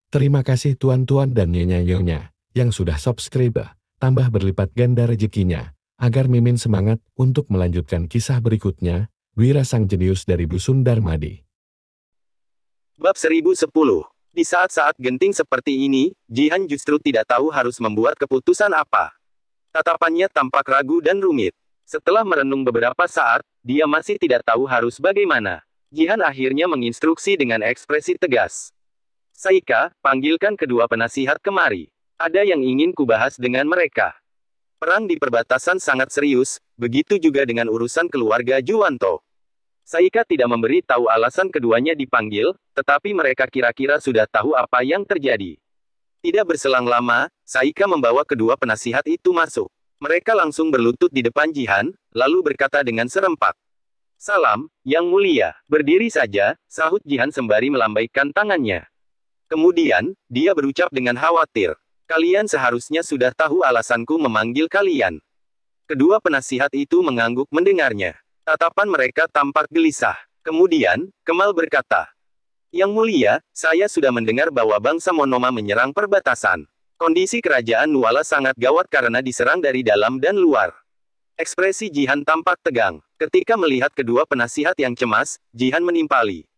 Terima kasih tuan-tuan dan nyonya-nyonya yang sudah subscribe, tambah berlipat ganda rezekinya, agar Mimin semangat untuk melanjutkan kisah berikutnya, Wira Sang Jenius dari Dusun Darmadi. Bab 1010. Di saat-saat genting seperti ini, Jihan justru tidak tahu harus membuat keputusan apa. Tatapannya tampak ragu dan rumit. Setelah merenung beberapa saat, dia masih tidak tahu harus bagaimana. Jihan akhirnya menginstruksi dengan ekspresi tegas. Saika, panggilkan kedua penasihat kemari. Ada yang ingin kubahas dengan mereka. Perang di perbatasan sangat serius, begitu juga dengan urusan keluarga Juwanto. Saika tidak memberi tahu alasan keduanya dipanggil, tetapi mereka kira-kira sudah tahu apa yang terjadi. Tidak berselang lama, Saika membawa kedua penasihat itu masuk. Mereka langsung berlutut di depan Jihan, lalu berkata dengan serempak. Salam, Yang Mulia. Berdiri saja, sahut Jihan sembari melambaikan tangannya. Kemudian, dia berucap dengan khawatir. Kalian seharusnya sudah tahu alasanku memanggil kalian. Kedua penasihat itu mengangguk mendengarnya. Tatapan mereka tampak gelisah. Kemudian, Kemal berkata, Yang Mulia, saya sudah mendengar bahwa bangsa Monoma menyerang perbatasan. Kondisi kerajaan Nuala sangat gawat karena diserang dari dalam dan luar. Ekspresi Jihan tampak tegang. Ketika melihat kedua penasihat yang cemas, Jihan menimpali.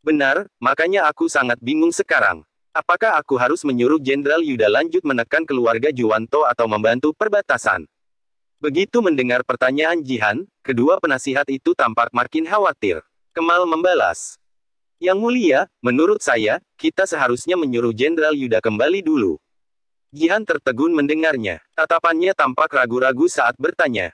Benar, makanya aku sangat bingung sekarang. Apakah aku harus menyuruh Jenderal Yuda lanjut menekan keluarga Juwanto atau membantu perbatasan? Begitu mendengar pertanyaan Jihan, kedua penasihat itu tampak makin khawatir. Kemal membalas. Yang Mulia, menurut saya, kita seharusnya menyuruh Jenderal Yuda kembali dulu. Jihan tertegun mendengarnya. Tatapannya tampak ragu-ragu saat bertanya.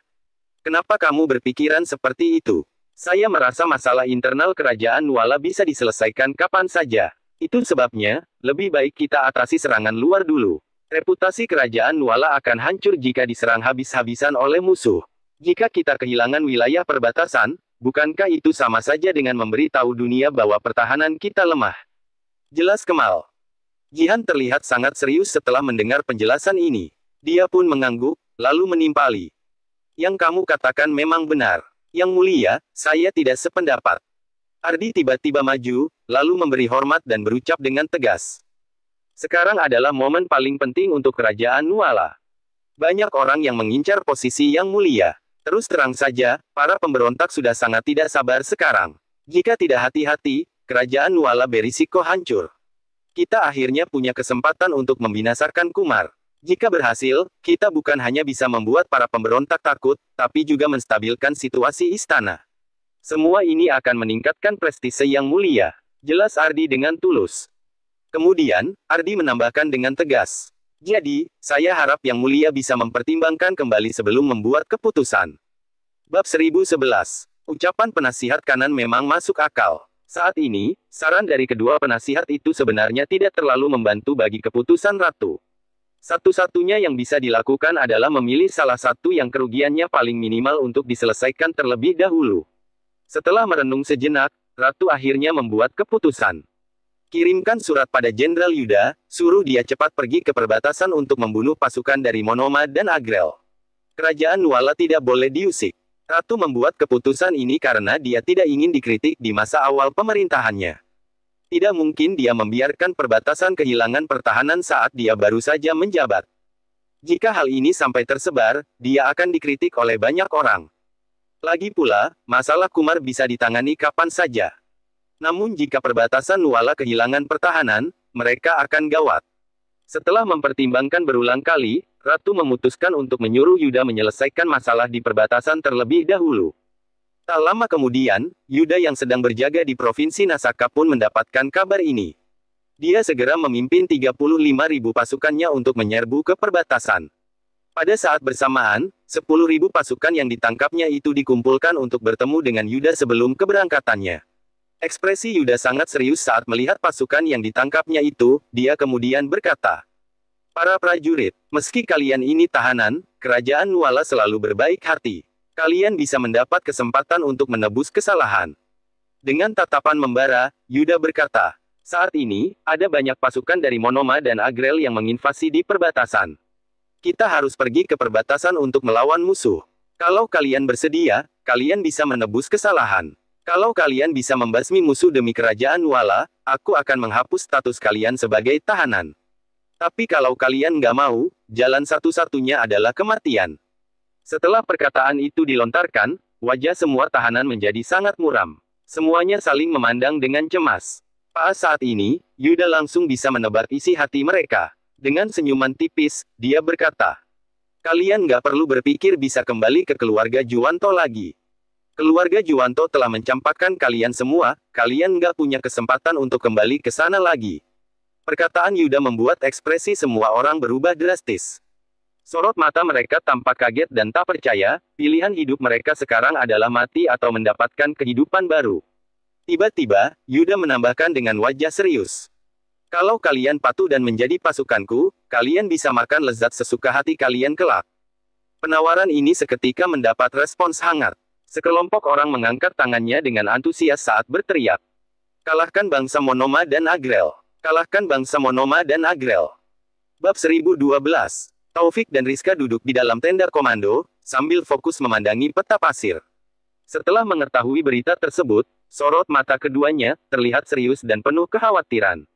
Kenapa kamu berpikiran seperti itu? Saya merasa masalah internal kerajaan Nuala bisa diselesaikan kapan saja. Itu sebabnya, lebih baik kita atasi serangan luar dulu. Reputasi kerajaan Nuala akan hancur jika diserang habis-habisan oleh musuh. Jika kita kehilangan wilayah perbatasan, bukankah itu sama saja dengan memberi tahu dunia bahwa pertahanan kita lemah? Jelas Kemal. Jihan terlihat sangat serius setelah mendengar penjelasan ini. Dia pun mengangguk, lalu menimpali. Yang kamu katakan memang benar. Yang Mulia, saya tidak sependapat. Ardi tiba-tiba maju, lalu memberi hormat dan berucap dengan tegas. Sekarang adalah momen paling penting untuk kerajaan Nuala. Banyak orang yang mengincar posisi Yang Mulia. Terus terang saja, para pemberontak sudah sangat tidak sabar sekarang. Jika tidak hati-hati, kerajaan Nuala berisiko hancur. Kita akhirnya punya kesempatan untuk membinasakan Kumar. Jika berhasil, kita bukan hanya bisa membuat para pemberontak takut, tapi juga menstabilkan situasi istana. Semua ini akan meningkatkan prestise Yang Mulia. Jelas Ardi dengan tulus. Kemudian, Ardi menambahkan dengan tegas. Jadi, saya harap Yang Mulia bisa mempertimbangkan kembali sebelum membuat keputusan. Bab 1011. Ucapan penasihat kanan memang masuk akal. Saat ini, saran dari kedua penasihat itu sebenarnya tidak terlalu membantu bagi keputusan Ratu. Satu-satunya yang bisa dilakukan adalah memilih salah satu yang kerugiannya paling minimal untuk diselesaikan terlebih dahulu. Setelah merenung sejenak, Ratu akhirnya membuat keputusan. Kirimkan surat pada Jenderal Yuda, suruh dia cepat pergi ke perbatasan untuk membunuh pasukan dari Monoma dan Agrel. Kerajaan Nuala tidak boleh diusik. Ratu membuat keputusan ini karena dia tidak ingin dikritik di masa awal pemerintahannya. Tidak mungkin dia membiarkan perbatasan kehilangan pertahanan saat dia baru saja menjabat. Jika hal ini sampai tersebar, dia akan dikritik oleh banyak orang. Lagi pula, masalah Kumar bisa ditangani kapan saja. Namun jika perbatasan Nuala kehilangan pertahanan, mereka akan gawat. Setelah mempertimbangkan berulang kali, Ratu memutuskan untuk menyuruh Yuda menyelesaikan masalah di perbatasan terlebih dahulu. Tak lama kemudian, Yuda yang sedang berjaga di Provinsi Nasaka pun mendapatkan kabar ini. Dia segera memimpin 35.000 pasukannya untuk menyerbu ke perbatasan. Pada saat bersamaan, 10.000 pasukan yang ditangkapnya itu dikumpulkan untuk bertemu dengan Yuda sebelum keberangkatannya. Ekspresi Yuda sangat serius saat melihat pasukan yang ditangkapnya itu, dia kemudian berkata, Para prajurit, meski kalian ini tahanan, kerajaan Nuala selalu berbaik hati. Kalian bisa mendapat kesempatan untuk menebus kesalahan. Dengan tatapan membara, Yuda berkata, saat ini, ada banyak pasukan dari Monoma dan Agrel yang menginvasi di perbatasan. Kita harus pergi ke perbatasan untuk melawan musuh. Kalau kalian bersedia, kalian bisa menebus kesalahan. Kalau kalian bisa membasmi musuh demi kerajaan Nuala, aku akan menghapus status kalian sebagai tahanan. Tapi kalau kalian nggak mau, jalan satu-satunya adalah kematian. Setelah perkataan itu dilontarkan, wajah semua tahanan menjadi sangat muram. Semuanya saling memandang dengan cemas. Pas saat ini, Yuda langsung bisa menebak isi hati mereka. Dengan senyuman tipis, dia berkata, "Kalian nggak perlu berpikir bisa kembali ke keluarga Juwanto lagi. Keluarga Juwanto telah mencampakkan kalian semua, kalian nggak punya kesempatan untuk kembali ke sana lagi." Perkataan Yuda membuat ekspresi semua orang berubah drastis. Sorot mata mereka tampak kaget dan tak percaya, pilihan hidup mereka sekarang adalah mati atau mendapatkan kehidupan baru. Tiba-tiba, Yuda menambahkan dengan wajah serius. "Kalau kalian patuh dan menjadi pasukanku, kalian bisa makan lezat sesuka hati kalian kelak." Penawaran ini seketika mendapat respons hangat. Sekelompok orang mengangkat tangannya dengan antusias saat berteriak, "Kalahkan bangsa Monoma dan Agrel! Kalahkan bangsa Monoma dan Agrel!" Bab 1012. Taufik dan Rizka duduk di dalam tenda komando, sambil fokus memandangi peta pasir. Setelah mengetahui berita tersebut, sorot mata keduanya terlihat serius dan penuh kekhawatiran.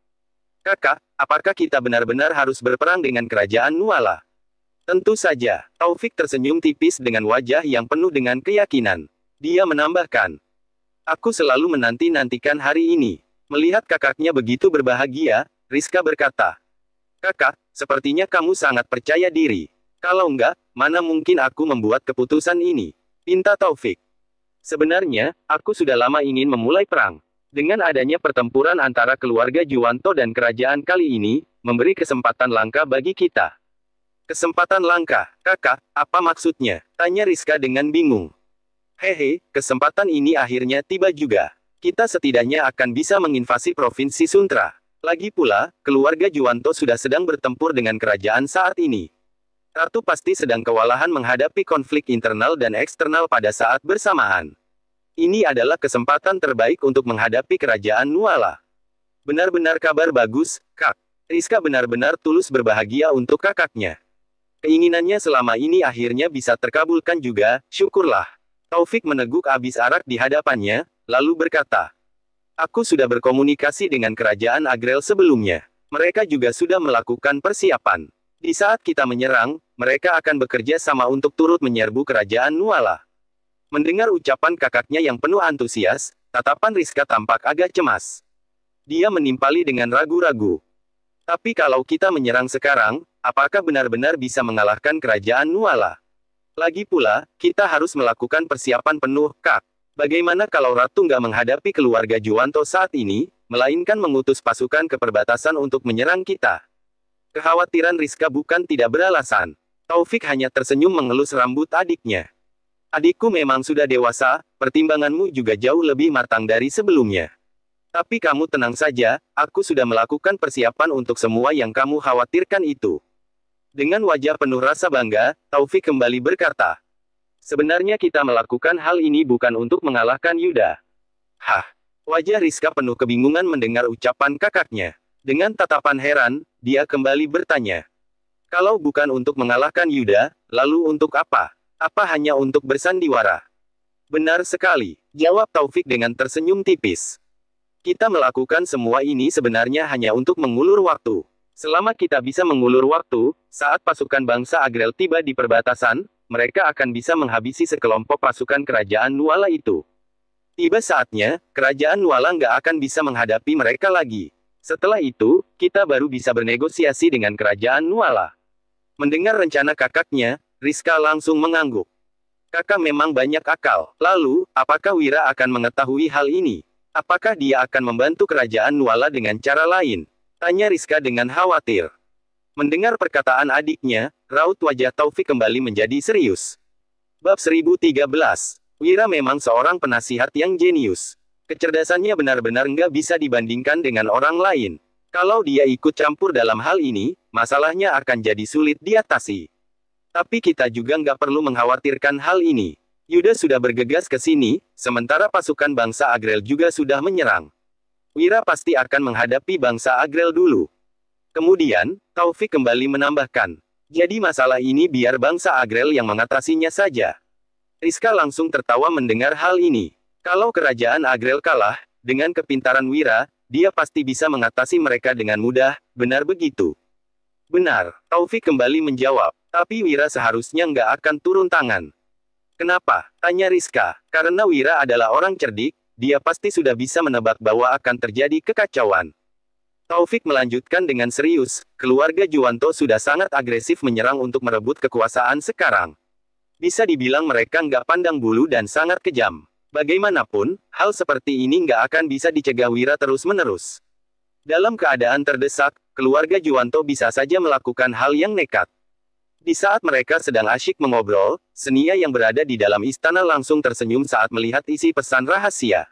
"Kakak, apakah kita benar-benar harus berperang dengan kerajaan Nuala?" "Tentu saja." Taufik tersenyum tipis dengan wajah yang penuh dengan keyakinan. Dia menambahkan, "Aku selalu menanti-nantikan hari ini." Melihat kakaknya begitu berbahagia, Rizka berkata, "Kakak, sepertinya kamu sangat percaya diri. Kalau enggak, mana mungkin aku membuat keputusan ini?" pinta Taufik. "Sebenarnya, aku sudah lama ingin memulai perang. Dengan adanya pertempuran antara keluarga Juwanto dan kerajaan kali ini, memberi kesempatan langka bagi kita." "Kesempatan langka, kakak, apa maksudnya?" tanya Rizka dengan bingung. "Hehe, kesempatan ini akhirnya tiba juga. Kita setidaknya akan bisa menginvasi Provinsi Suntra. Lagi pula, keluarga Juwanto sudah sedang bertempur dengan kerajaan saat ini. Ratu pasti sedang kewalahan menghadapi konflik internal dan eksternal pada saat bersamaan. Ini adalah kesempatan terbaik untuk menghadapi kerajaan Nuala." "Benar-benar kabar bagus, Kak." Rizka benar-benar tulus berbahagia untuk kakaknya. Keinginannya selama ini akhirnya bisa terkabulkan juga, syukurlah. Taufik meneguk abis arak di hadapannya, lalu berkata, "Aku sudah berkomunikasi dengan kerajaan Agrel sebelumnya. Mereka juga sudah melakukan persiapan. Di saat kita menyerang, mereka akan bekerja sama untuk turut menyerbu kerajaan Nuala." Mendengar ucapan kakaknya yang penuh antusias, tatapan Rizka tampak agak cemas. Dia menimpali dengan ragu-ragu. "Tapi kalau kita menyerang sekarang, apakah benar-benar bisa mengalahkan kerajaan Nuala? Lagi pula, kita harus melakukan persiapan penuh, Kak. Bagaimana kalau Ratu nggak menghadapi keluarga Juwanto saat ini, melainkan mengutus pasukan ke perbatasan untuk menyerang kita?" Kekhawatiran Rizka bukan tidak beralasan. Taufik hanya tersenyum mengelus rambut adiknya. "Adikku memang sudah dewasa, pertimbanganmu juga jauh lebih matang dari sebelumnya. Tapi kamu tenang saja, aku sudah melakukan persiapan untuk semua yang kamu khawatirkan itu." Dengan wajah penuh rasa bangga, Taufik kembali berkata, "Sebenarnya kita melakukan hal ini bukan untuk mengalahkan Yuda." "Hah?" Wajah Rizka penuh kebingungan mendengar ucapan kakaknya. Dengan tatapan heran, dia kembali bertanya, "Kalau bukan untuk mengalahkan Yuda, lalu untuk apa? Apa hanya untuk bersandiwara?" "Benar sekali," jawab Taufik dengan tersenyum tipis. "Kita melakukan semua ini sebenarnya hanya untuk mengulur waktu. Selama kita bisa mengulur waktu, saat pasukan bangsa Agrel tiba di perbatasan, mereka akan bisa menghabisi sekelompok pasukan kerajaan Nuala itu. Tiba saatnya, kerajaan Nuala nggak akan bisa menghadapi mereka lagi. Setelah itu, kita baru bisa bernegosiasi dengan kerajaan Nuala." Mendengar rencana kakaknya, Rizka langsung mengangguk. Kakak memang banyak akal. Lalu, apakah Wira akan mengetahui hal ini? Apakah dia akan membantu kerajaan Nuala dengan cara lain? Tanya Rizka dengan khawatir. Mendengar perkataan adiknya, raut wajah Taufik kembali menjadi serius. Bab 1013. Wira memang seorang penasihat yang jenius. Kecerdasannya benar-benar nggak bisa dibandingkan dengan orang lain. Kalau dia ikut campur dalam hal ini, masalahnya akan jadi sulit diatasi. Tapi kita juga nggak perlu mengkhawatirkan hal ini. Yuda sudah bergegas ke sini, sementara pasukan bangsa Agrel juga sudah menyerang. Wira pasti akan menghadapi bangsa Agrel dulu. Kemudian, Taufik kembali menambahkan, "Jadi masalah ini biar bangsa Agrel yang mengatasinya saja." Rizka langsung tertawa mendengar hal ini. Kalau kerajaan Agrel kalah, dengan kepintaran Wira, dia pasti bisa mengatasi mereka dengan mudah, benar begitu? Benar, Taufik kembali menjawab. Tapi Wira seharusnya nggak akan turun tangan. Kenapa? Tanya Rizka. Karena Wira adalah orang cerdik, dia pasti sudah bisa menebak bahwa akan terjadi kekacauan. Taufik melanjutkan dengan serius, keluarga Juwanto sudah sangat agresif menyerang untuk merebut kekuasaan sekarang. Bisa dibilang mereka nggak pandang bulu dan sangat kejam. Bagaimanapun, hal seperti ini nggak akan bisa dicegah Wira terus-menerus. Dalam keadaan terdesak, keluarga Juwanto bisa saja melakukan hal yang nekat. Di saat mereka sedang asyik mengobrol, Senia yang berada di dalam istana langsung tersenyum saat melihat isi pesan rahasia.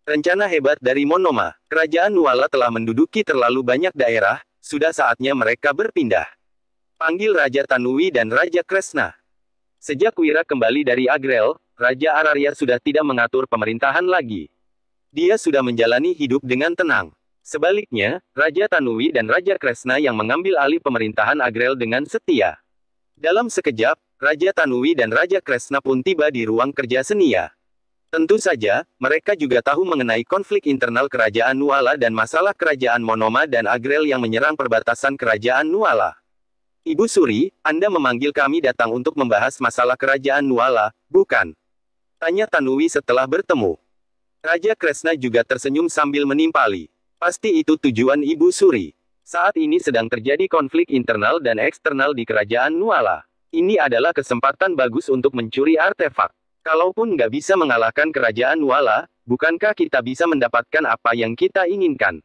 Rencana hebat dari Monoma, kerajaan Nuala telah menduduki terlalu banyak daerah, sudah saatnya mereka berpindah. Panggil Raja Tanui dan Raja Kresna. Sejak Wira kembali dari Agrel, Raja Araria sudah tidak mengatur pemerintahan lagi. Dia sudah menjalani hidup dengan tenang. Sebaliknya, Raja Tanui dan Raja Kresna yang mengambil alih pemerintahan Agrel dengan setia. Dalam sekejap, Raja Tanui dan Raja Kresna pun tiba di ruang kerja Senia. Tentu saja, mereka juga tahu mengenai konflik internal kerajaan Nuala dan masalah kerajaan Monoma dan Agrel yang menyerang perbatasan kerajaan Nuala. Ibu Suri, Anda memanggil kami datang untuk membahas masalah kerajaan Nuala, bukan? Tanya Tanui setelah bertemu. Raja Kresna juga tersenyum sambil menimpali. Pasti itu tujuan Ibu Suri. Saat ini sedang terjadi konflik internal dan eksternal di kerajaan Nuala. Ini adalah kesempatan bagus untuk mencuri artefak. Kalaupun nggak bisa mengalahkan kerajaan Nuala, bukankah kita bisa mendapatkan apa yang kita inginkan?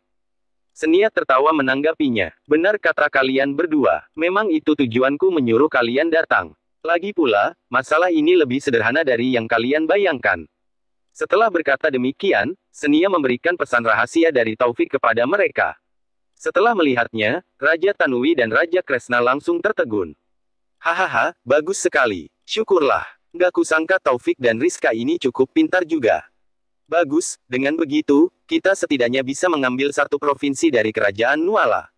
Senia tertawa menanggapinya. Benar kata kalian berdua, memang itu tujuanku menyuruh kalian datang. Lagi pula, masalah ini lebih sederhana dari yang kalian bayangkan. Setelah berkata demikian, Senia memberikan pesan rahasia dari Taufik kepada mereka. Setelah melihatnya, Raja Tanui dan Raja Kresna langsung tertegun. Hahaha, bagus sekali. Syukurlah. Nggak kusangka Taufik dan Rizka ini cukup pintar juga. Bagus, dengan begitu, kita setidaknya bisa mengambil satu provinsi dari kerajaan Nuala.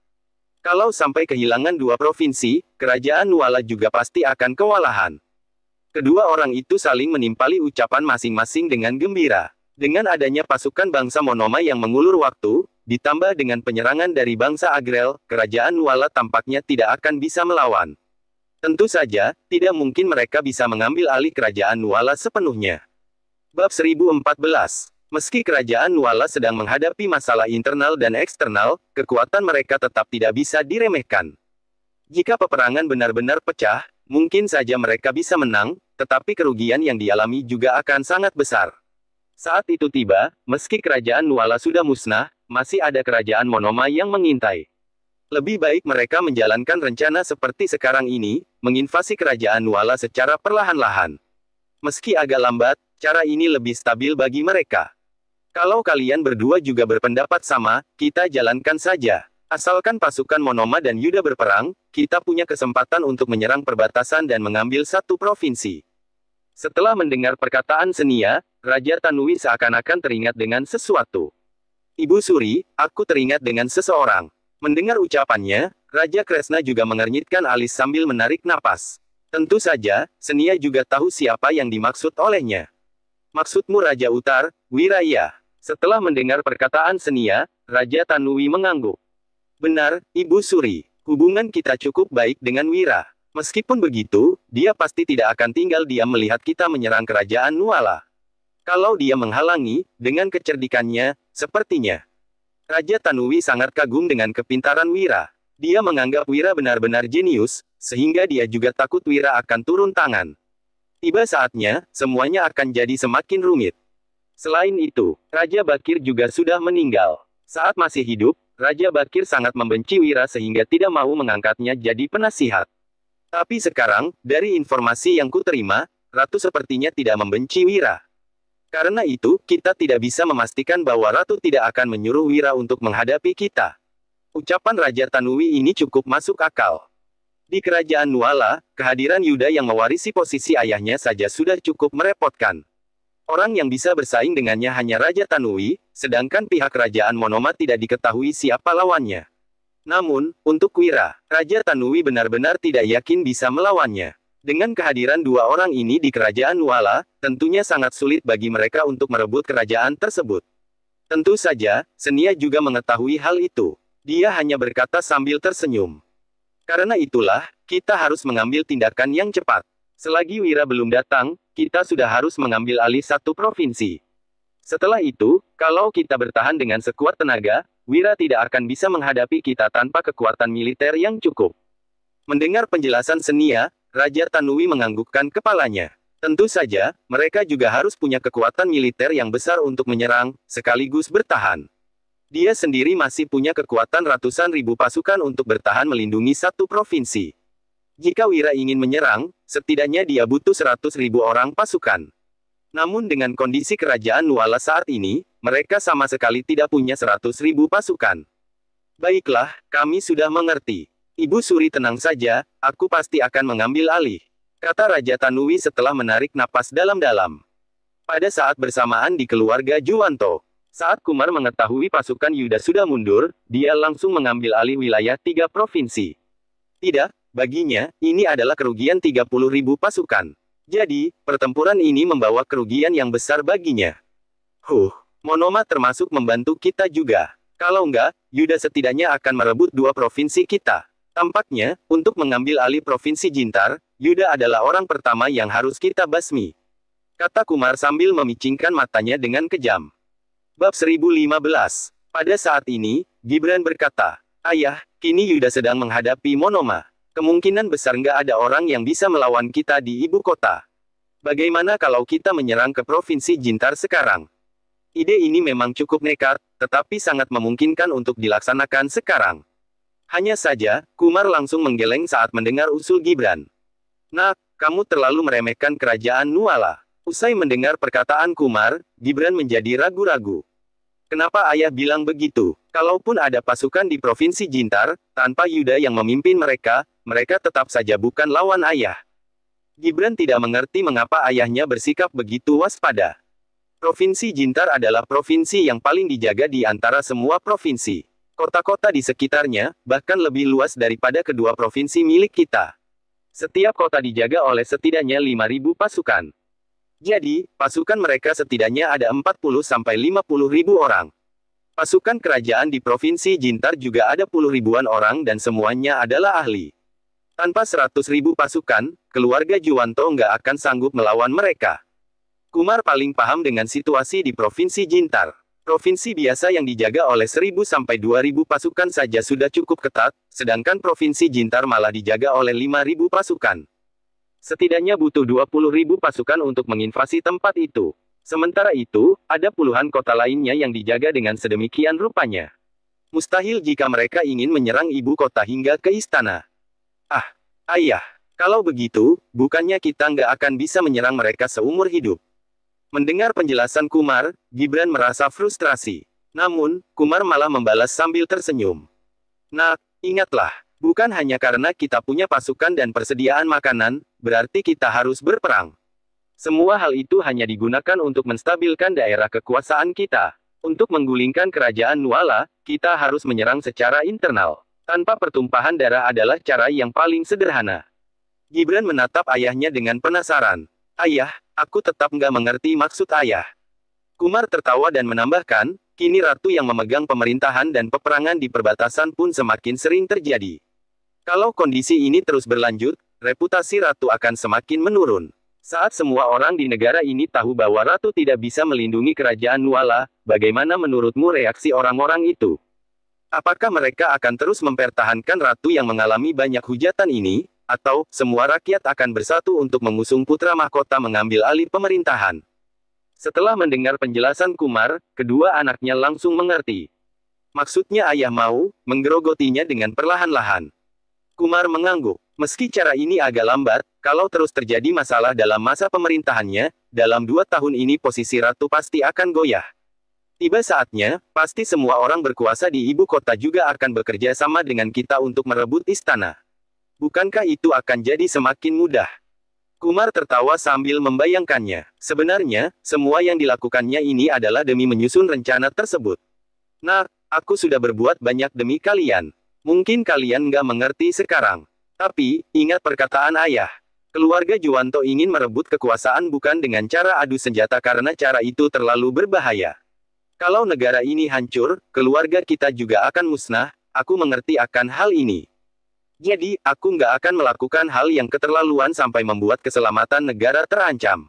Kalau sampai kehilangan dua provinsi, kerajaan Nuala juga pasti akan kewalahan. Kedua orang itu saling menimpali ucapan masing-masing dengan gembira. Dengan adanya pasukan bangsa Monoma yang mengulur waktu, ditambah dengan penyerangan dari bangsa Agrel, kerajaan Nuala tampaknya tidak akan bisa melawan. Tentu saja, tidak mungkin mereka bisa mengambil alih kerajaan Nuala sepenuhnya. Bab 1014. Meski kerajaan Nuala sedang menghadapi masalah internal dan eksternal, kekuatan mereka tetap tidak bisa diremehkan. Jika peperangan benar-benar pecah, mungkin saja mereka bisa menang, tetapi kerugian yang dialami juga akan sangat besar. Saat itu tiba, meski kerajaan Nuala sudah musnah, masih ada kerajaan Monoma yang mengintai. Lebih baik mereka menjalankan rencana seperti sekarang ini, menginvasi kerajaan Nuala secara perlahan-lahan. Meski agak lambat, cara ini lebih stabil bagi mereka. Kalau kalian berdua juga berpendapat sama, kita jalankan saja. Asalkan pasukan Monoma dan Yuda berperang, kita punya kesempatan untuk menyerang perbatasan dan mengambil satu provinsi. Setelah mendengar perkataan Senia, Raja Tanui seakan-akan teringat dengan sesuatu. Ibu Suri, aku teringat dengan seseorang. Mendengar ucapannya, Raja Kresna juga mengernyitkan alis sambil menarik napas. Tentu saja, Senia juga tahu siapa yang dimaksud olehnya. Maksudmu Raja Utar, Wiraya. Setelah mendengar perkataan Senia, Raja Tanui mengangguk. Benar, Ibu Suri. Hubungan kita cukup baik dengan Wira. Meskipun begitu, dia pasti tidak akan tinggal diam melihat kita menyerang kerajaan Nuala. Kalau dia menghalangi, dengan kecerdikannya, sepertinya. Raja Tanui sangat kagum dengan kepintaran Wira. Dia menganggap Wira benar-benar jenius, sehingga dia juga takut Wira akan turun tangan. Tiba saatnya, semuanya akan jadi semakin rumit. Selain itu, Raja Bakir juga sudah meninggal. Saat masih hidup, Raja Bakir sangat membenci Wira sehingga tidak mau mengangkatnya jadi penasihat. Tapi sekarang, dari informasi yang kuterima, Ratu sepertinya tidak membenci Wira. Karena itu, kita tidak bisa memastikan bahwa Ratu tidak akan menyuruh Wira untuk menghadapi kita. Ucapan Raja Tanui ini cukup masuk akal. Di kerajaan Nuala, kehadiran Yuda yang mewarisi posisi ayahnya saja sudah cukup merepotkan. Orang yang bisa bersaing dengannya hanya Raja Tanui, sedangkan pihak kerajaan Monoma tidak diketahui siapa lawannya. Namun, untuk Wira, Raja Tanui benar-benar tidak yakin bisa melawannya. Dengan kehadiran dua orang ini di kerajaan Nuala, tentunya sangat sulit bagi mereka untuk merebut kerajaan tersebut. Tentu saja, Senia juga mengetahui hal itu. Dia hanya berkata sambil tersenyum. Karena itulah, kita harus mengambil tindakan yang cepat. Selagi Wira belum datang, kita sudah harus mengambil alih satu provinsi. Setelah itu, kalau kita bertahan dengan sekuat tenaga, Wira tidak akan bisa menghadapi kita tanpa kekuatan militer yang cukup. Mendengar penjelasan Senia, Raja Tanui menganggukkan kepalanya. Tentu saja, mereka juga harus punya kekuatan militer yang besar untuk menyerang, sekaligus bertahan. Dia sendiri masih punya kekuatan ratusan ribu pasukan untuk bertahan melindungi satu provinsi. Jika Wira ingin menyerang, setidaknya dia butuh 100.000 orang pasukan. Namun dengan kondisi kerajaan Nuala saat ini, mereka sama sekali tidak punya 100.000 pasukan. Baiklah, kami sudah mengerti. Ibu Suri tenang saja, aku pasti akan mengambil alih, kata Raja Tanui setelah menarik napas dalam-dalam. Pada saat bersamaan di keluarga Juwanto, saat Kumar mengetahui pasukan Yuda sudah mundur, dia langsung mengambil alih wilayah 3 provinsi. Tidak, baginya, ini adalah kerugian 30.000 pasukan. Jadi, pertempuran ini membawa kerugian yang besar baginya. Monoma termasuk membantu kita juga. Kalau enggak, Yuda setidaknya akan merebut 2 provinsi kita. Tampaknya, untuk mengambil alih provinsi Jintar, Yuda adalah orang pertama yang harus kita basmi, kata Kumar sambil memicingkan matanya dengan kejam. Bab 1015. Pada saat ini, Gibran berkata, Ayah, kini Yuda sedang menghadapi Monoma. Kemungkinan besar nggak ada orang yang bisa melawan kita di ibu kota. Bagaimana kalau kita menyerang ke provinsi Jintar sekarang? Ide ini memang cukup nekat, tetapi sangat memungkinkan untuk dilaksanakan sekarang. Hanya saja, Kumar langsung menggeleng saat mendengar usul Gibran. Nak, kamu terlalu meremehkan kerajaan Nuala. Usai mendengar perkataan Kumar, Gibran menjadi ragu-ragu. Kenapa ayah bilang begitu? Kalaupun ada pasukan di provinsi Jintar, tanpa Yuda yang memimpin mereka, mereka tetap saja bukan lawan ayah. Gibran tidak mengerti mengapa ayahnya bersikap begitu waspada. Provinsi Jintar adalah provinsi yang paling dijaga di antara semua provinsi. Kota-kota di sekitarnya, bahkan lebih luas daripada kedua provinsi milik kita. Setiap kota dijaga oleh setidaknya 5.000 pasukan. Jadi, pasukan mereka setidaknya ada 40-50 ribu orang. Pasukan kerajaan di provinsi Jintar juga ada puluh ribuan orang dan semuanya adalah ahli. Tanpa 100.000 pasukan, keluarga Juwanto nggak akan sanggup melawan mereka. Kumar paling paham dengan situasi di provinsi Jintar. Provinsi biasa yang dijaga oleh 1.000-2.000 pasukan saja sudah cukup ketat, sedangkan provinsi Jintar malah dijaga oleh 5.000 pasukan. Setidaknya butuh 20.000 pasukan untuk menginvasi tempat itu. Sementara itu, ada puluhan kota lainnya yang dijaga dengan sedemikian rupanya. Mustahil jika mereka ingin menyerang ibu kota hingga ke istana. Ayah, kalau begitu, bukannya kita nggak akan bisa menyerang mereka seumur hidup. Mendengar penjelasan Kumar, Gibran merasa frustrasi. Namun, Kumar malah membalas sambil tersenyum. Nak, ingatlah, bukan hanya karena kita punya pasukan dan persediaan makanan, berarti kita harus berperang. Semua hal itu hanya digunakan untuk menstabilkan daerah kekuasaan kita. Untuk menggulingkan kerajaan Nuala, kita harus menyerang secara internal. Tanpa pertumpahan darah adalah cara yang paling sederhana. Gibran menatap ayahnya dengan penasaran. Ayah, aku tetap nggak mengerti maksud ayah. Kumar tertawa dan menambahkan, kini ratu yang memegang pemerintahan dan peperangan di perbatasan pun semakin sering terjadi. Kalau kondisi ini terus berlanjut, reputasi ratu akan semakin menurun. Saat semua orang di negara ini tahu bahwa ratu tidak bisa melindungi kerajaan Nuala, bagaimana menurutmu reaksi orang-orang itu? Apakah mereka akan terus mempertahankan ratu yang mengalami banyak hujatan ini? Atau, semua rakyat akan bersatu untuk mengusung putra mahkota mengambil alih pemerintahan. Setelah mendengar penjelasan Kumar, kedua anaknya langsung mengerti. Maksudnya ayah mau, menggerogotinya dengan perlahan-lahan. Kumar mengangguk. Meski cara ini agak lambat, kalau terus terjadi masalah dalam masa pemerintahannya, dalam 2 tahun ini posisi ratu pasti akan goyah. Tiba saatnya, pasti semua orang berkuasa di ibu kota juga akan bekerja sama dengan kita untuk merebut istana. Bukankah itu akan jadi semakin mudah? Kumar tertawa sambil membayangkannya. Sebenarnya, semua yang dilakukannya ini adalah demi menyusun rencana tersebut. Nah, aku sudah berbuat banyak demi kalian. Mungkin kalian nggak mengerti sekarang. Tapi, ingat perkataan ayah. Keluarga Juwanto ingin merebut kekuasaan bukan dengan cara adu senjata karena cara itu terlalu berbahaya. Kalau negara ini hancur, keluarga kita juga akan musnah, aku mengerti akan hal ini. Jadi, aku nggak akan melakukan hal yang keterlaluan sampai membuat keselamatan negara terancam.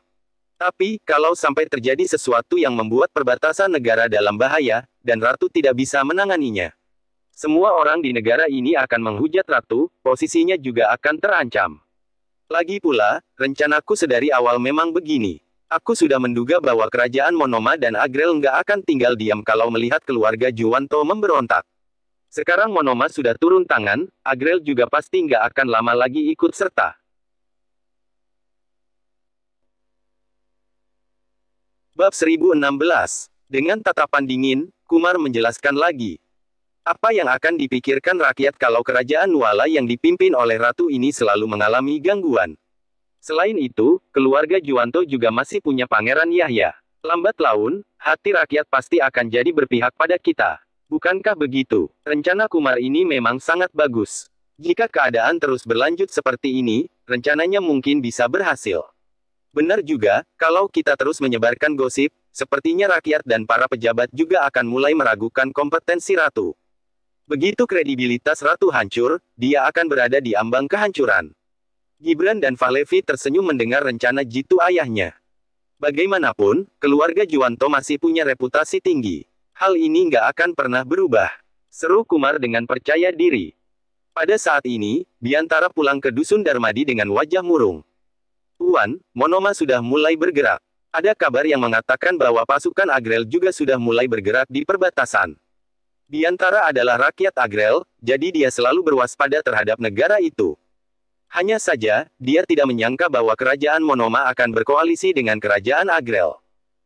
Tapi, kalau sampai terjadi sesuatu yang membuat perbatasan negara dalam bahaya, dan Ratu tidak bisa menanganinya. Semua orang di negara ini akan menghujat Ratu, posisinya juga akan terancam. Lagi pula, rencanaku sedari awal memang begini. Aku sudah menduga bahwa kerajaan Monoma dan Agrel nggak akan tinggal diam kalau melihat keluarga Juwanto memberontak. Sekarang Monoma sudah turun tangan, Agrel juga pasti nggak akan lama lagi ikut serta. Bab 1016. Dengan tatapan dingin, Kumar menjelaskan lagi. Apa yang akan dipikirkan rakyat kalau kerajaan Nuala yang dipimpin oleh ratu ini selalu mengalami gangguan? Selain itu, keluarga Juwanto juga masih punya Pangeran Yahya. Lambat laun, hati rakyat pasti akan jadi berpihak pada kita. Bukankah begitu? Rencana Kumar ini memang sangat bagus. Jika keadaan terus berlanjut seperti ini, rencananya mungkin bisa berhasil. Benar juga, kalau kita terus menyebarkan gosip, sepertinya rakyat dan para pejabat juga akan mulai meragukan kompetensi ratu. Begitu kredibilitas ratu hancur, dia akan berada di ambang kehancuran. Gibran dan Fahlevi tersenyum mendengar rencana jitu ayahnya. Bagaimanapun, keluarga Juwanto masih punya reputasi tinggi. Hal ini nggak akan pernah berubah. Seru Kumar dengan percaya diri. Pada saat ini, Biantara pulang ke Dusun Darmadi dengan wajah murung. Tuan, Monoma sudah mulai bergerak. Ada kabar yang mengatakan bahwa pasukan Agrel juga sudah mulai bergerak di perbatasan. Biantara adalah rakyat Agrel, jadi dia selalu berwaspada terhadap negara itu. Hanya saja, dia tidak menyangka bahwa kerajaan Monoma akan berkoalisi dengan kerajaan Agrel.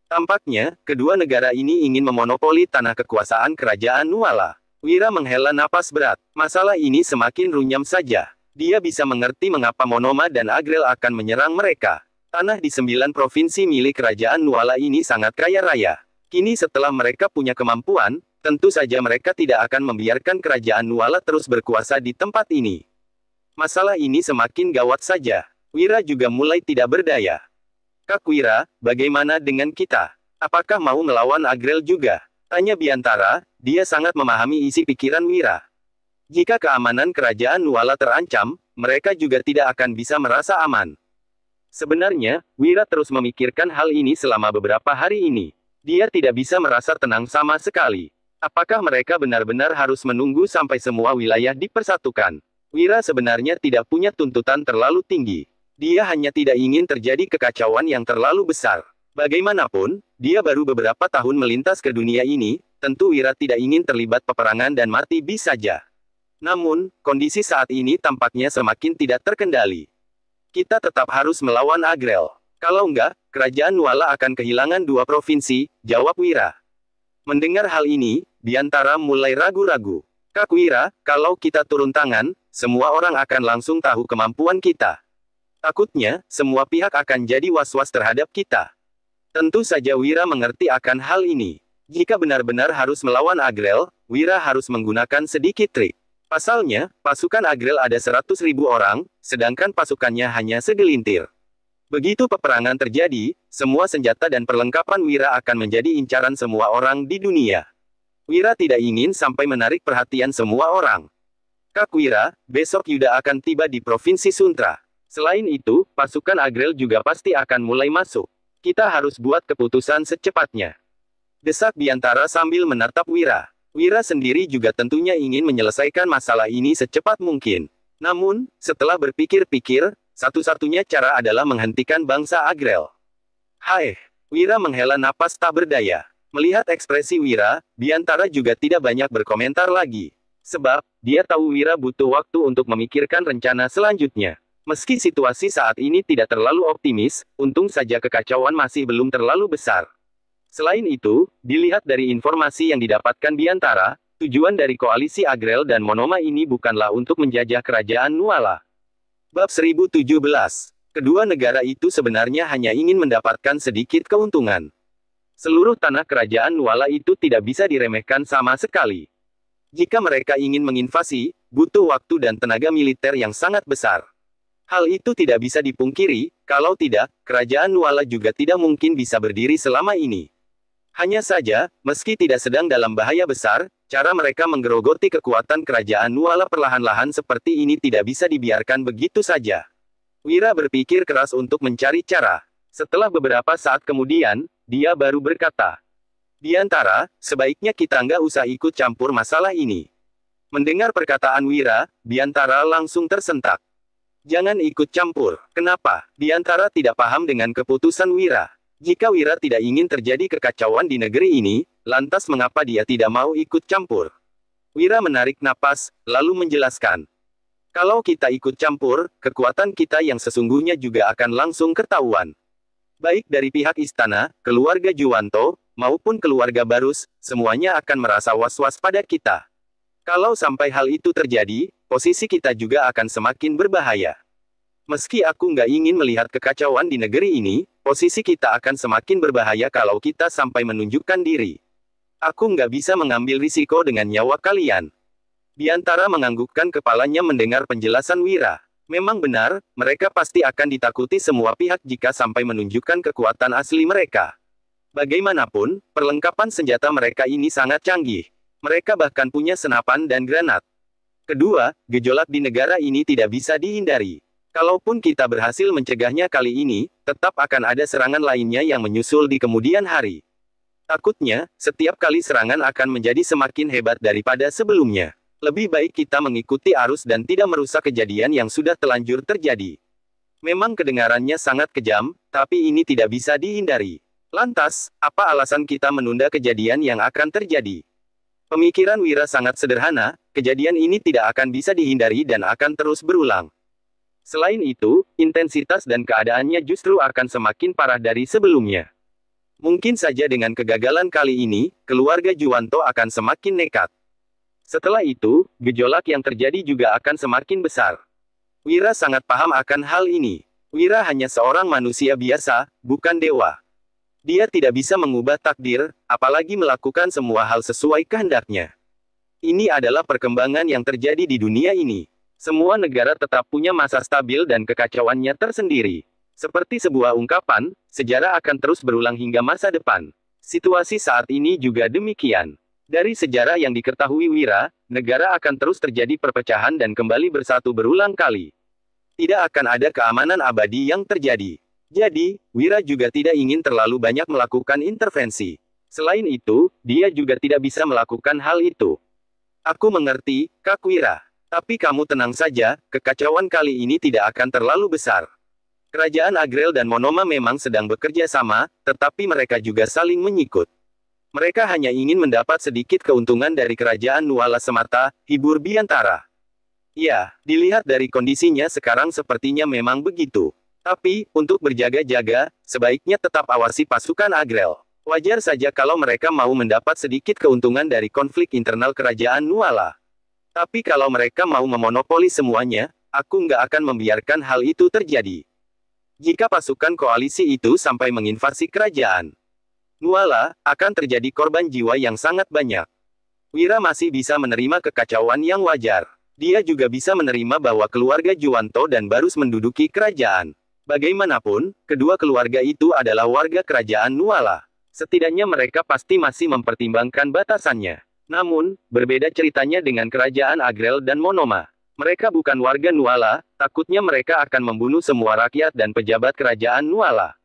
Tampaknya, kedua negara ini ingin memonopoli tanah kekuasaan kerajaan Nuala. Wira menghela napas berat. Masalah ini semakin runyam saja. Dia bisa mengerti mengapa Monoma dan Agrel akan menyerang mereka. Tanah di 9 provinsi milik kerajaan Nuala ini sangat kaya raya. Kini setelah mereka punya kemampuan, tentu saja mereka tidak akan membiarkan kerajaan Nuala terus berkuasa di tempat ini. Masalah ini semakin gawat saja. Wira juga mulai tidak berdaya. Kak Wira, bagaimana dengan kita? Apakah mau melawan Agrel juga? Tanya Biantara, dia sangat memahami isi pikiran Wira. Jika keamanan kerajaan Nuala terancam, mereka juga tidak akan bisa merasa aman. Sebenarnya, Wira terus memikirkan hal ini selama beberapa hari ini. Dia tidak bisa merasa tenang sama sekali. Apakah mereka benar-benar harus menunggu sampai semua wilayah dipersatukan? Wira sebenarnya tidak punya tuntutan terlalu tinggi. Dia hanya tidak ingin terjadi kekacauan yang terlalu besar. Bagaimanapun, dia baru beberapa tahun melintas ke dunia ini, tentu Wira tidak ingin terlibat peperangan dan mati bis saja. Namun, kondisi saat ini tampaknya semakin tidak terkendali. Kita tetap harus melawan Agrel. Kalau enggak, kerajaan Nuala akan kehilangan 2 provinsi, jawab Wira. Mendengar hal ini, Biantara mulai ragu-ragu. Kak Wira, kalau kita turun tangan, semua orang akan langsung tahu kemampuan kita. Takutnya, semua pihak akan jadi was-was terhadap kita. Tentu saja Wira mengerti akan hal ini. Jika benar-benar harus melawan Agrel, Wira harus menggunakan sedikit trik. Pasalnya, pasukan Agrel ada 100.000 orang, sedangkan pasukannya hanya segelintir. Begitu peperangan terjadi, semua senjata dan perlengkapan Wira akan menjadi incaran semua orang di dunia. Wira tidak ingin sampai menarik perhatian semua orang. Kak Wira, besok Yuda akan tiba di Provinsi Suntra. Selain itu, pasukan Agrel juga pasti akan mulai masuk. Kita harus buat keputusan secepatnya. Desak Biantara sambil menatap Wira. Wira sendiri juga tentunya ingin menyelesaikan masalah ini secepat mungkin. Namun, setelah berpikir-pikir, satu-satunya cara adalah menghentikan bangsa Agrel. Hai, Wira menghela napas tak berdaya. Melihat ekspresi Wira, Biantara juga tidak banyak berkomentar lagi. Sebab, dia tahu Wira butuh waktu untuk memikirkan rencana selanjutnya. Meski situasi saat ini tidak terlalu optimis, untung saja kekacauan masih belum terlalu besar. Selain itu, dilihat dari informasi yang didapatkan Biantara, tujuan dari koalisi Agrel dan Monoma ini bukanlah untuk menjajah kerajaan Nuala. Bab 1017. Kedua negara itu sebenarnya hanya ingin mendapatkan sedikit keuntungan. Seluruh tanah kerajaan Nuala itu tidak bisa diremehkan sama sekali. Jika mereka ingin menginvasi, butuh waktu dan tenaga militer yang sangat besar. Hal itu tidak bisa dipungkiri, kalau tidak, kerajaan Nuala juga tidak mungkin bisa berdiri selama ini. Hanya saja, meski tidak sedang dalam bahaya besar, cara mereka menggerogoti kekuatan kerajaan Nuala perlahan-lahan seperti ini tidak bisa dibiarkan begitu saja. Wira berpikir keras untuk mencari cara. Setelah beberapa saat kemudian, dia baru berkata, "Biantara, sebaiknya kita nggak usah ikut campur masalah ini." Mendengar perkataan Wira, Biantara langsung tersentak. Jangan ikut campur. Kenapa? Biantara tidak paham dengan keputusan Wira. Jika Wira tidak ingin terjadi kekacauan di negeri ini, lantas mengapa dia tidak mau ikut campur? Wira menarik napas, lalu menjelaskan. Kalau kita ikut campur, kekuatan kita yang sesungguhnya juga akan langsung ketahuan. Baik dari pihak istana, keluarga Juwanto, maupun keluarga Barus, semuanya akan merasa was-was pada kita. Kalau sampai hal itu terjadi, posisi kita juga akan semakin berbahaya. Meski aku nggak ingin melihat kekacauan di negeri ini, posisi kita akan semakin berbahaya kalau kita sampai menunjukkan diri. Aku nggak bisa mengambil risiko dengan nyawa kalian. Biantara menganggukkan kepalanya mendengar penjelasan Wira. Memang benar, mereka pasti akan ditakuti semua pihak jika sampai menunjukkan kekuatan asli mereka. Bagaimanapun, perlengkapan senjata mereka ini sangat canggih. Mereka bahkan punya senapan dan granat. Kedua, gejolak di negara ini tidak bisa dihindari. Kalaupun kita berhasil mencegahnya kali ini, tetap akan ada serangan lainnya yang menyusul di kemudian hari. Takutnya, setiap kali serangan akan menjadi semakin hebat daripada sebelumnya. Lebih baik kita mengikuti arus dan tidak merusak kejadian yang sudah telanjur terjadi. Memang kedengarannya sangat kejam, tapi ini tidak bisa dihindari. Lantas, apa alasan kita menunda kejadian yang akan terjadi? Pemikiran Wira sangat sederhana, kejadian ini tidak akan bisa dihindari dan akan terus berulang. Selain itu, intensitas dan keadaannya justru akan semakin parah dari sebelumnya. Mungkin saja dengan kegagalan kali ini, keluarga Juwanto akan semakin nekat. Setelah itu, gejolak yang terjadi juga akan semakin besar. Wira sangat paham akan hal ini. Wira hanya seorang manusia biasa, bukan dewa. Dia tidak bisa mengubah takdir, apalagi melakukan semua hal sesuai kehendaknya. Ini adalah perkembangan yang terjadi di dunia ini. Semua negara tetap punya masa stabil dan kekacauannya tersendiri. Seperti sebuah ungkapan, sejarah akan terus berulang hingga masa depan. Situasi saat ini juga demikian. Dari sejarah yang diketahui Wira, negara akan terus terjadi perpecahan dan kembali bersatu berulang kali. Tidak akan ada keamanan abadi yang terjadi. Jadi, Wira juga tidak ingin terlalu banyak melakukan intervensi. Selain itu, dia juga tidak bisa melakukan hal itu. Aku mengerti, Kak Wira. Tapi kamu tenang saja, kekacauan kali ini tidak akan terlalu besar. Kerajaan Agrel dan Monoma memang sedang bekerja sama, tetapi mereka juga saling menyikut. Mereka hanya ingin mendapat sedikit keuntungan dari kerajaan Nuala semata, hibur Biantara. Ya, dilihat dari kondisinya sekarang sepertinya memang begitu. Tapi, untuk berjaga-jaga, sebaiknya tetap awasi pasukan Agrel. Wajar saja kalau mereka mau mendapat sedikit keuntungan dari konflik internal kerajaan Nuala. Tapi kalau mereka mau memonopoli semuanya, aku nggak akan membiarkan hal itu terjadi. Jika pasukan koalisi itu sampai menginvasi kerajaan Nuala, akan terjadi korban jiwa yang sangat banyak. Wira masih bisa menerima kekacauan yang wajar. Dia juga bisa menerima bahwa keluarga Juwanto dan Barus menduduki kerajaan. Bagaimanapun, kedua keluarga itu adalah warga kerajaan Nuala. Setidaknya mereka pasti masih mempertimbangkan batasannya. Namun, berbeda ceritanya dengan kerajaan Agrel dan Monoma. Mereka bukan warga Nuala, takutnya mereka akan membunuh semua rakyat dan pejabat kerajaan Nuala.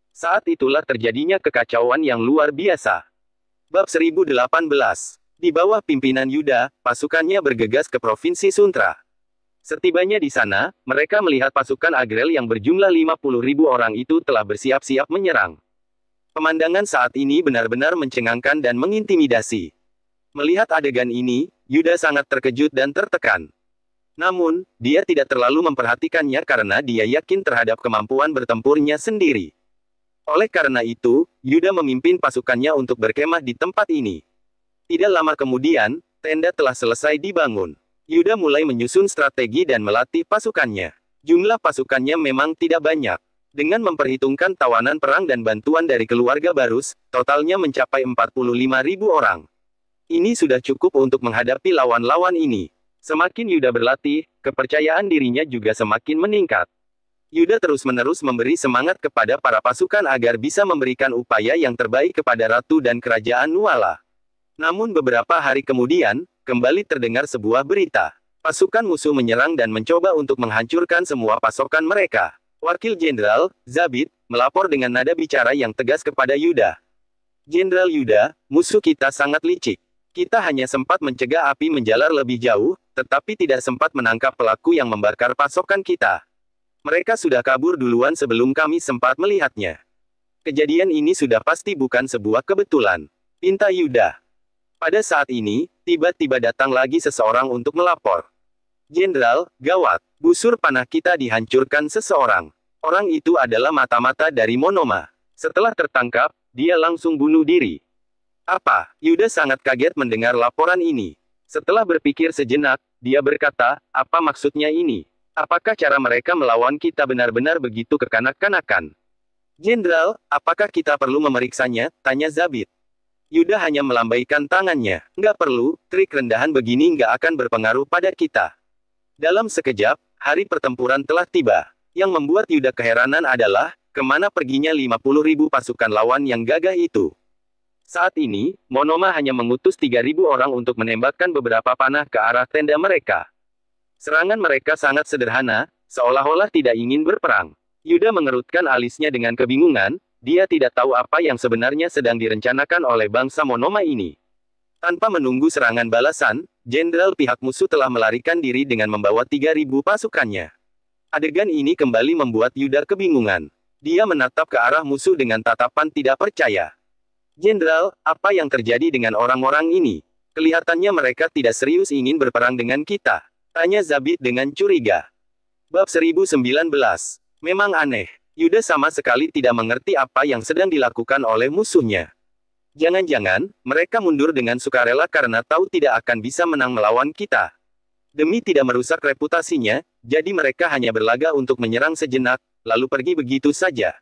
Saat itulah terjadinya kekacauan yang luar biasa. Bab 1018. Di bawah pimpinan Yuda, pasukannya bergegas ke Provinsi Suntra. Setibanya di sana, mereka melihat pasukan Agrel yang berjumlah 50.000 orang itu telah bersiap-siap menyerang. Pemandangan saat ini benar-benar mencengangkan dan mengintimidasi. Melihat adegan ini, Yuda sangat terkejut dan tertekan. Namun, dia tidak terlalu memperhatikannya karena dia yakin terhadap kemampuan bertempurnya sendiri. Oleh karena itu, Yuda memimpin pasukannya untuk berkemah di tempat ini. Tidak lama kemudian, tenda telah selesai dibangun. Yuda mulai menyusun strategi dan melatih pasukannya. Jumlah pasukannya memang tidak banyak. Dengan memperhitungkan tawanan perang dan bantuan dari keluarga Barus, totalnya mencapai 45.000 orang. Ini sudah cukup untuk menghadapi lawan-lawan ini. Semakin Yuda berlatih, kepercayaan dirinya juga semakin meningkat. Yuda terus-menerus memberi semangat kepada para pasukan agar bisa memberikan upaya yang terbaik kepada Ratu dan Kerajaan Nuala. Namun beberapa hari kemudian, kembali terdengar sebuah berita. Pasukan musuh menyerang dan mencoba untuk menghancurkan semua pasokan mereka. Wakil Jenderal, Zabit, melapor dengan nada bicara yang tegas kepada Yuda. Jenderal Yuda, musuh kita sangat licik. Kita hanya sempat mencegah api menjalar lebih jauh, tetapi tidak sempat menangkap pelaku yang membakar pasokan kita. Mereka sudah kabur duluan sebelum kami sempat melihatnya. Kejadian ini sudah pasti bukan sebuah kebetulan. Pinta Yuda. Pada saat ini, tiba-tiba datang lagi seseorang untuk melapor. Jenderal, gawat, busur panah kita dihancurkan seseorang. Orang itu adalah mata-mata dari Monoma. Setelah tertangkap, dia langsung bunuh diri. Apa? Yuda sangat kaget mendengar laporan ini. Setelah berpikir sejenak, dia berkata, apa maksudnya ini? Apakah cara mereka melawan kita benar-benar begitu kekanak-kanakan? Jenderal, apakah kita perlu memeriksanya? Tanya Zabit. Yuda hanya melambaikan tangannya. Nggak perlu, trik rendahan begini nggak akan berpengaruh pada kita. Dalam sekejap, hari pertempuran telah tiba. Yang membuat Yuda keheranan adalah, kemana perginya 50.000 pasukan lawan yang gagah itu. Saat ini, Monoma hanya mengutus 3.000 orang untuk menembakkan beberapa panah ke arah tenda mereka. Serangan mereka sangat sederhana, seolah-olah tidak ingin berperang. Yuda mengerutkan alisnya dengan kebingungan, dia tidak tahu apa yang sebenarnya sedang direncanakan oleh bangsa Monoma ini. Tanpa menunggu serangan balasan, jenderal pihak musuh telah melarikan diri dengan membawa 3.000 pasukannya. Adegan ini kembali membuat Yuda kebingungan. Dia menatap ke arah musuh dengan tatapan tidak percaya. Jenderal, apa yang terjadi dengan orang-orang ini? Kelihatannya mereka tidak serius ingin berperang dengan kita. Tanya Zabit dengan curiga. Bab 1019. Memang aneh. Yuda sama sekali tidak mengerti apa yang sedang dilakukan oleh musuhnya. Jangan-jangan, mereka mundur dengan sukarela karena tahu tidak akan bisa menang melawan kita. Demi tidak merusak reputasinya, jadi mereka hanya berlaga untuk menyerang sejenak, lalu pergi begitu saja.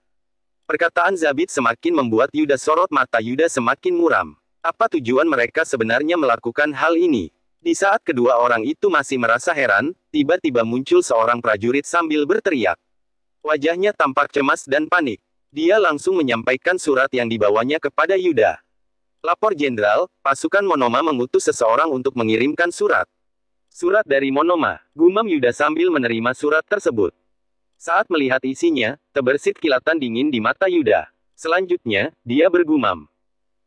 Perkataan Zabit semakin membuat Yuda sorot mata Yuda semakin muram. Apa tujuan mereka sebenarnya melakukan hal ini? Di saat kedua orang itu masih merasa heran, tiba-tiba muncul seorang prajurit sambil berteriak. Wajahnya tampak cemas dan panik. Dia langsung menyampaikan surat yang dibawanya kepada Yuda. Lapor Jenderal, pasukan Monoma mengutus seseorang untuk mengirimkan surat. Surat dari Monoma, gumam Yuda sambil menerima surat tersebut. Saat melihat isinya, terbersit kilatan dingin di mata Yuda. Selanjutnya, dia bergumam.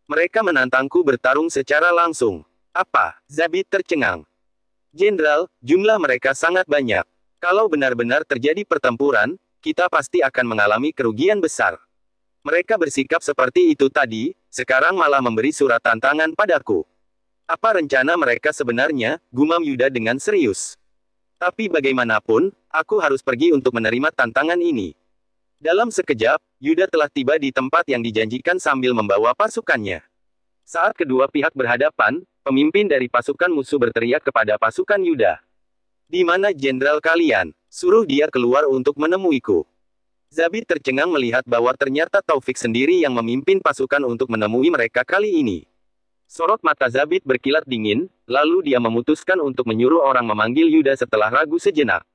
Mereka menantangku bertarung secara langsung. Apa? Zabit tercengang. Jenderal, jumlah mereka sangat banyak. Kalau benar-benar terjadi pertempuran, kita pasti akan mengalami kerugian besar. Mereka bersikap seperti itu tadi, sekarang malah memberi surat tantangan padaku. Apa rencana mereka sebenarnya? Gumam Yuda dengan serius. Tapi bagaimanapun, aku harus pergi untuk menerima tantangan ini. Dalam sekejap, Yuda telah tiba di tempat yang dijanjikan sambil membawa pasukannya. Saat kedua pihak berhadapan, pemimpin dari pasukan musuh berteriak kepada pasukan Yuda. Di mana jenderal kalian? Suruh dia keluar untuk menemuiku. Zabit tercengang melihat bahwa ternyata Taufik sendiri yang memimpin pasukan untuk menemui mereka kali ini. Sorot mata Zabit berkilat dingin, lalu dia memutuskan untuk menyuruh orang memanggil Yuda setelah ragu sejenak.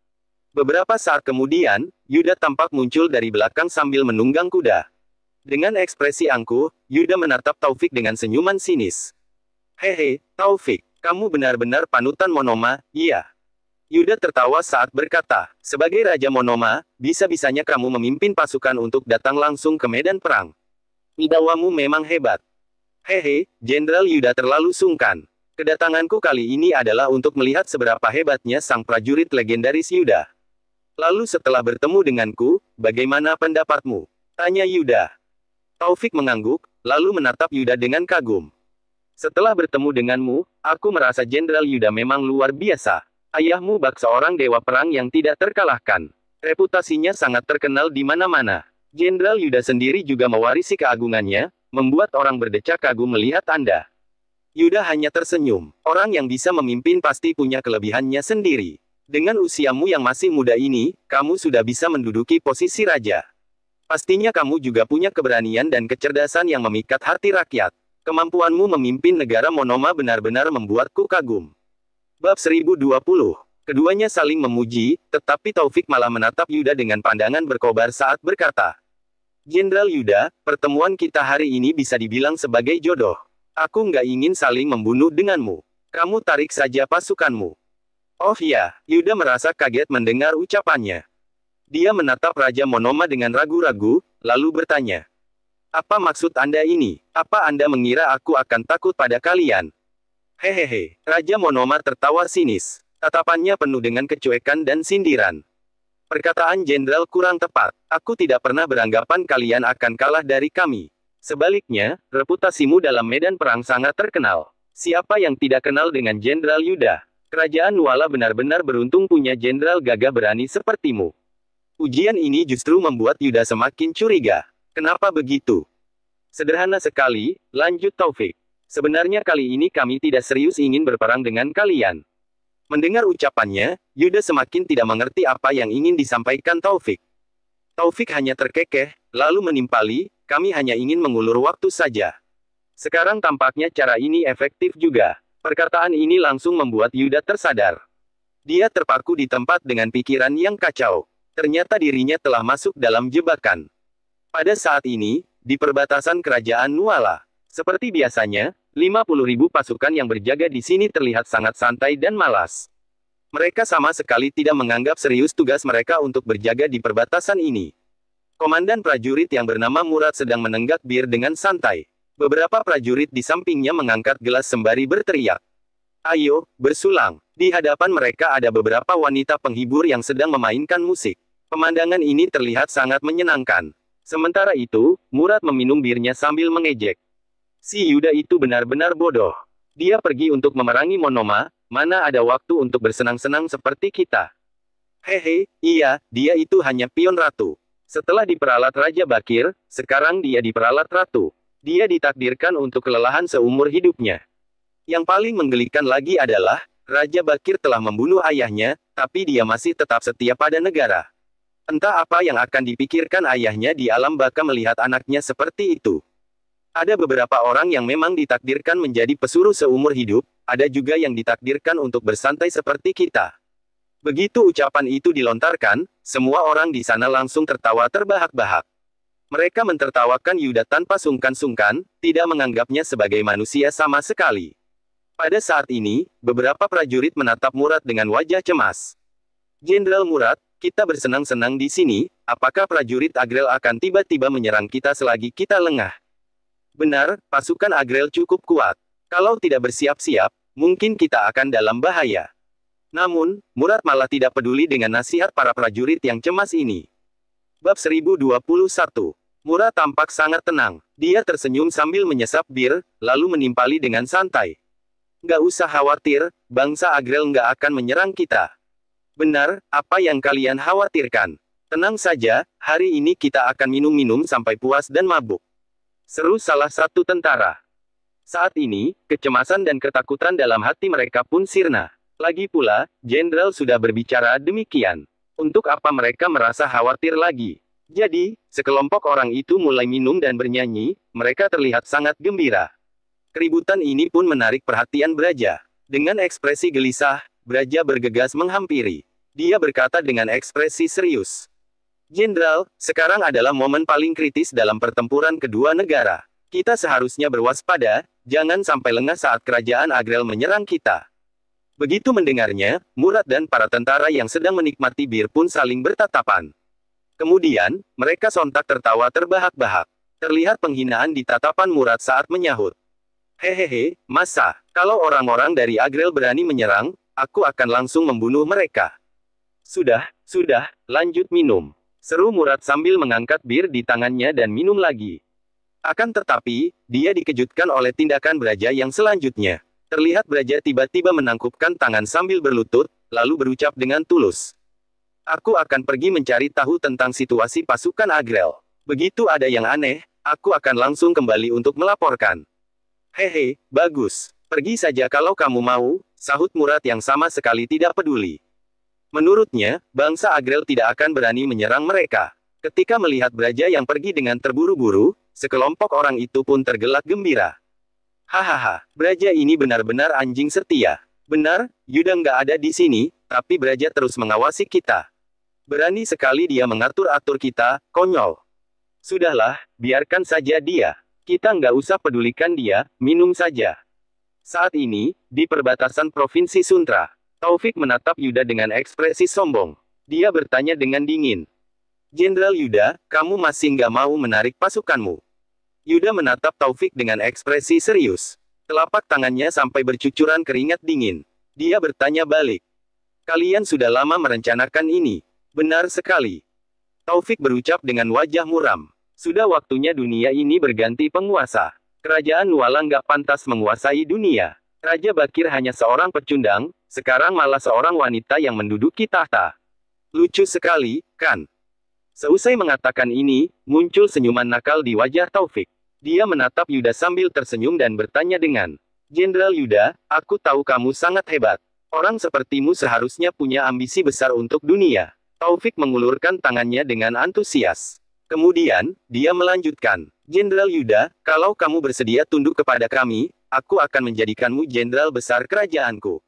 Beberapa saat kemudian, Yuda tampak muncul dari belakang sambil menunggang kuda. Dengan ekspresi angkuh, Yuda menatap Taufik dengan senyuman sinis. Hehe, Taufik, kamu benar-benar panutan Monoma, iya. Yuda tertawa saat berkata, sebagai Raja Monoma, bisa-bisanya kamu memimpin pasukan untuk datang langsung ke medan perang. Wibawamu memang hebat. Hehe, Jenderal Yuda terlalu sungkan. Kedatanganku kali ini adalah untuk melihat seberapa hebatnya sang prajurit legendaris Yuda. Lalu setelah bertemu denganku, bagaimana pendapatmu? Tanya Yuda. Taufik mengangguk, lalu menatap Yuda dengan kagum. Setelah bertemu denganmu, aku merasa Jenderal Yuda memang luar biasa. Ayahmu bak seorang dewa perang yang tidak terkalahkan. Reputasinya sangat terkenal di mana-mana. Jenderal Yuda sendiri juga mewarisi keagungannya, membuat orang berdecak kagum melihat Anda. Yuda hanya tersenyum. Orang yang bisa memimpin pasti punya kelebihannya sendiri. Dengan usiamu yang masih muda ini, kamu sudah bisa menduduki posisi raja. Pastinya kamu juga punya keberanian dan kecerdasan yang memikat hati rakyat. Kemampuanmu memimpin negara Monoma benar-benar membuatku kagum. Bab 1020. Keduanya saling memuji, tetapi Taufik malah menatap Yuda dengan pandangan berkobar saat berkata, Jenderal Yuda, pertemuan kita hari ini bisa dibilang sebagai jodoh. Aku nggak ingin saling membunuh denganmu. Kamu tarik saja pasukanmu. Oh ya, Yuda merasa kaget mendengar ucapannya. Dia menatap Raja Monoma dengan ragu-ragu, lalu bertanya, apa maksud Anda ini? Apa Anda mengira aku akan takut pada kalian? Hehehe, Raja Monoma tertawa sinis. Tatapannya penuh dengan kecuekan dan sindiran. Perkataan Jenderal kurang tepat. Aku tidak pernah beranggapan kalian akan kalah dari kami. Sebaliknya, reputasimu dalam medan perang sangat terkenal. Siapa yang tidak kenal dengan Jenderal Yuda? Kerajaan Nuala benar-benar beruntung punya jenderal gagah berani sepertimu. Ujian ini justru membuat Yuda semakin curiga. Kenapa begitu? Sederhana sekali, lanjut Taufik. Sebenarnya kali ini kami tidak serius ingin berperang dengan kalian. Mendengar ucapannya, Yuda semakin tidak mengerti apa yang ingin disampaikan Taufik. Taufik hanya terkekeh, lalu menimpali, kami hanya ingin mengulur waktu saja. Sekarang tampaknya cara ini efektif juga. Perkataan ini langsung membuat Yuda tersadar. Dia terpaku di tempat dengan pikiran yang kacau. Ternyata dirinya telah masuk dalam jebakan. Pada saat ini, di perbatasan kerajaan Nuala, seperti biasanya, 50.000 pasukan yang berjaga di sini terlihat sangat santai dan malas. Mereka sama sekali tidak menganggap serius tugas mereka untuk berjaga di perbatasan ini. Komandan prajurit yang bernama Murad sedang menenggak bir dengan santai. Beberapa prajurit di sampingnya mengangkat gelas sembari berteriak. Ayo, bersulang. Di hadapan mereka ada beberapa wanita penghibur yang sedang memainkan musik. Pemandangan ini terlihat sangat menyenangkan. Sementara itu, Murad meminum birnya sambil mengejek. Si Yuda itu benar-benar bodoh. Dia pergi untuk memerangi Monoma, mana ada waktu untuk bersenang-senang seperti kita. Hehe, iya, dia itu hanya pion ratu. Setelah diperalat Raja Bakir, sekarang dia diperalat ratu. Dia ditakdirkan untuk kelelahan seumur hidupnya. Yang paling menggelikan lagi adalah, Raja Bakir telah membunuh ayahnya, tapi dia masih tetap setia pada negara. Entah apa yang akan dipikirkan ayahnya di alam baka melihat anaknya seperti itu. Ada beberapa orang yang memang ditakdirkan menjadi pesuruh seumur hidup, ada juga yang ditakdirkan untuk bersantai seperti kita. Begitu ucapan itu dilontarkan, semua orang di sana langsung tertawa terbahak-bahak. Mereka mentertawakan Yuda tanpa sungkan-sungkan, tidak menganggapnya sebagai manusia sama sekali. Pada saat ini, beberapa prajurit menatap Murad dengan wajah cemas. Jenderal Murad, kita bersenang-senang di sini, apakah prajurit Agrel akan tiba-tiba menyerang kita selagi kita lengah? Benar, pasukan Agrel cukup kuat. Kalau tidak bersiap-siap, mungkin kita akan dalam bahaya. Namun, Murad malah tidak peduli dengan nasihat para prajurit yang cemas ini. Bab 1021. Murad tampak sangat tenang. Dia tersenyum sambil menyesap bir, lalu menimpali dengan santai. Nggak usah khawatir, bangsa Agrel nggak akan menyerang kita. Benar, apa yang kalian khawatirkan? Tenang saja, hari ini kita akan minum-minum sampai puas dan mabuk. Seru salah satu tentara. Saat ini, kecemasan dan ketakutan dalam hati mereka pun sirna. Lagi pula, jenderal sudah berbicara demikian. Untuk apa mereka merasa khawatir lagi? Jadi, sekelompok orang itu mulai minum dan bernyanyi, mereka terlihat sangat gembira. Keributan ini pun menarik perhatian Braja. Dengan ekspresi gelisah, Braja bergegas menghampiri. Dia berkata dengan ekspresi serius. Jenderal, sekarang adalah momen paling kritis dalam pertempuran kedua negara. Kita seharusnya berwaspada, jangan sampai lengah saat kerajaan Agrel menyerang kita. Begitu mendengarnya, Murad dan para tentara yang sedang menikmati bir pun saling bertatapan. Kemudian, mereka sontak tertawa terbahak-bahak. Terlihat penghinaan di tatapan Murad saat menyahut. Hehehe, masa, kalau orang-orang dari Agrel berani menyerang, aku akan langsung membunuh mereka. Sudah, lanjut minum. Seru Murad sambil mengangkat bir di tangannya dan minum lagi. Akan tetapi, dia dikejutkan oleh tindakan Braja yang selanjutnya. Terlihat Braja tiba-tiba menangkupkan tangan sambil berlutut, lalu berucap dengan tulus. Aku akan pergi mencari tahu tentang situasi pasukan Agrel. Begitu ada yang aneh, aku akan langsung kembali untuk melaporkan. Hehe, bagus. Pergi saja kalau kamu mau, sahut Murad yang sama sekali tidak peduli. Menurutnya, bangsa Agrel tidak akan berani menyerang mereka. Ketika melihat Braja yang pergi dengan terburu-buru, sekelompok orang itu pun tergelak gembira. Hahaha, Braja ini benar-benar anjing setia. Benar, Yuda nggak ada di sini, tapi Braja terus mengawasi kita. Berani sekali dia mengatur-atur kita, konyol. Sudahlah, biarkan saja dia. Kita nggak usah pedulikan dia, minum saja. Saat ini, di perbatasan Provinsi Suntra, Taufik menatap Yuda dengan ekspresi sombong. Dia bertanya dengan dingin. Jenderal Yuda, kamu masih nggak mau menarik pasukanmu? Yuda menatap Taufik dengan ekspresi serius. Telapak tangannya sampai bercucuran keringat dingin. Dia bertanya balik. Kalian sudah lama merencanakan ini. Benar sekali. Taufik berucap dengan wajah muram. Sudah waktunya dunia ini berganti penguasa. Kerajaan Nuala nggak pantas menguasai dunia. Raja Bakir hanya seorang pecundang, sekarang malah seorang wanita yang menduduki tahta. Lucu sekali, kan? Seusai mengatakan ini, muncul senyuman nakal di wajah Taufik. Dia menatap Yuda sambil tersenyum dan bertanya dengan, Jenderal Yuda, aku tahu kamu sangat hebat. Orang sepertimu seharusnya punya ambisi besar untuk dunia. Taufik mengulurkan tangannya dengan antusias. Kemudian, dia melanjutkan, Jenderal Yuda, kalau kamu bersedia tunduk kepada kami, aku akan menjadikanmu jenderal besar kerajaanku.